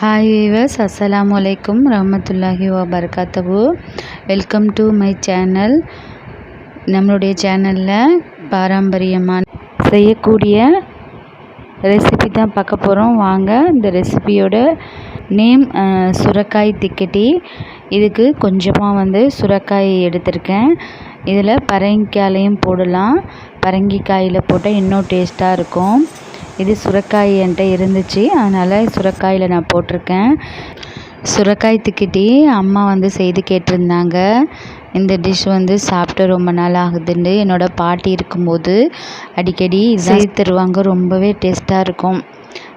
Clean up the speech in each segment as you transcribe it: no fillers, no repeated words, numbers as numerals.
Hi viewers, அஸ்ஸலாமு அலைக்கும் ரஹ்மத்துல்லாஹி வபரகாத்துஹு. Welcome to my channel. நம்மளுடைய சேனலில் பாரம்பரியமான செய்யக்கூடிய ரெசிபி தான் பார்க்க போகிறோம். வாங்க, இந்த ரெசிபியோட நேம் சுரக்காய் திக்கட்டி. இதுக்கு கொஞ்சமாக சுரக்காய் எடுத்திருக்கேன். இதில் பரங்கிக்காயிலையும் போடலாம். பரங்கிக்காயில் போட்டால் இன்னும் டேஸ்ட்டாக இருக்கும். இது சுரக்காய் என்கிட்ட இருந்துச்சு, அதனால் சுரக்காயில் நான் போட்டிருக்கேன். சுரக்காய் திக்கட்டி அம்மா செய்து கேட்டிருந்தாங்க. இந்த டிஷ் சாப்பிட்டு ரொம்ப நாள் ஆகுதுன்னு என்னோடய பாட்டி இருக்கும்போது அடிக்கடி செய்து தருவாங்க. ரொம்பவே டேஸ்ட்டாக இருக்கும்.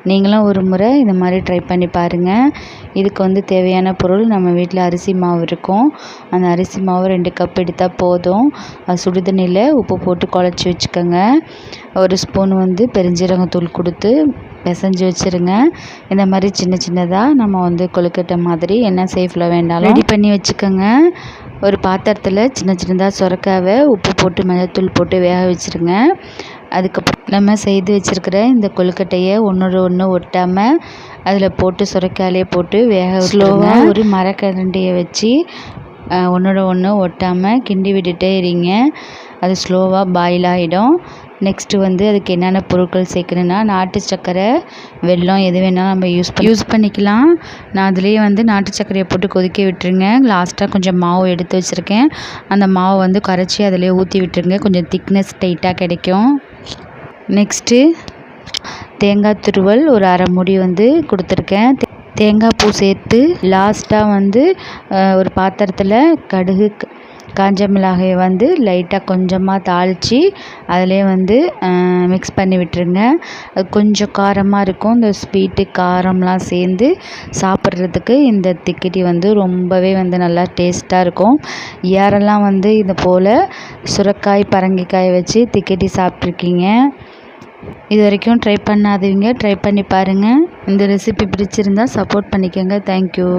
நீங்களும் ஒரு முறை இந்த மாதிரி ட்ரை பண்ணி பாருங்கள். இதுக்கு தேவையான பொருள், நம்ம வீட்டில் அரிசி மாவு இருக்கும். அந்த அரிசி மாவு 2 கப் எடுத்தால் போதும். அது சுடுதண்ணியில் உப்பு போட்டு குழச்சி வச்சுக்கோங்க. 1 ஸ்பூன் பெருஞ்சீரகத்தூள் கொடுத்து பிசைஞ்சு வச்சுருங்க. இந்த மாதிரி சின்ன சின்னதாக நம்ம கொழுக்கட்டை மாதிரி என்ன சேஃபில் வேண்டாலும் ரெடி பண்ணி வச்சுக்கோங்க. ஒரு பாத்திரத்தில் சின்ன சின்னதாக சுரக்காவை உப்பு போட்டு மஞ்சள்தூள் போட்டு வேக வச்சுருங்க. அதுக்கப்புறம் நம்ம செய்து வச்சுருக்கிற இந்த கொழுக்கட்டையை ஒன்றோட ஒன்று ஒட்டாமல் அதில் போட்டு சுரக்காயிலே போட்டு வேக ஸ்லோவாக ஒரு மரக்கரண்டியை வச்சு ஒன்றோட ஒன்று ஒட்டாமல் கிண்டி விட்டுட்டே இருங்க. அது ஸ்லோவாக பாயில் ஆகிடும். நெக்ஸ்ட்டு அதுக்கு என்னென்ன பொருட்கள் சேர்க்கணுன்னா, நாட்டு சர்க்கரை, வெல்லம், எது வேணாலும் நம்ம யூஸ் பண்ணிக்கலாம். நான் அதுலேயே நாட்டு சர்க்கரையை போட்டு கொதிக்க விட்டுருங்க. லாஸ்ட்டாக கொஞ்சம் மாவு எடுத்து வச்சுருக்கேன். அந்த மாவு கரைச்சி அதிலே ஊற்றி விட்டுருங்க. கொஞ்சம் திக்னஸ் டைட்டாக கிடைக்கும். நெக்ஸ்ட்டு தேங்காய் துருவல் ஒரு அரை மூடி கொடுத்துருக்கேன். தேங்காய் பூ சேர்த்து லாஸ்ட்டாக ஒரு பாத்திரத்தில் கடுகு, காஞ்ச மிளகாயை லைட்டாக கொஞ்சமாக தாளித்து அதிலே மிக்ஸ் பண்ணி விட்டுருங்க. அது கொஞ்சம் காரமாக இருக்கும். இந்த ஸ்வீட்டு காரம்லாம் சேர்ந்து சாப்பிட்றதுக்கு இந்த திக்கட்டி ரொம்பவே நல்லா டேஸ்ட்டாக இருக்கும். யாரெல்லாம் இது போல் சுரக்காய் பரங்கிக்காய் வச்சு திக்கட்டி சாப்பிட்ருக்கீங்க, இது வரைக்கும் ட்ரை பண்ணாதவங்க ட்ரை பண்ணி பாருங்கள். இந்த ரெசிபி பிடிச்சிருந்தால் சப்போர்ட் பண்ணிக்கோங்க. தேங்க்யூ.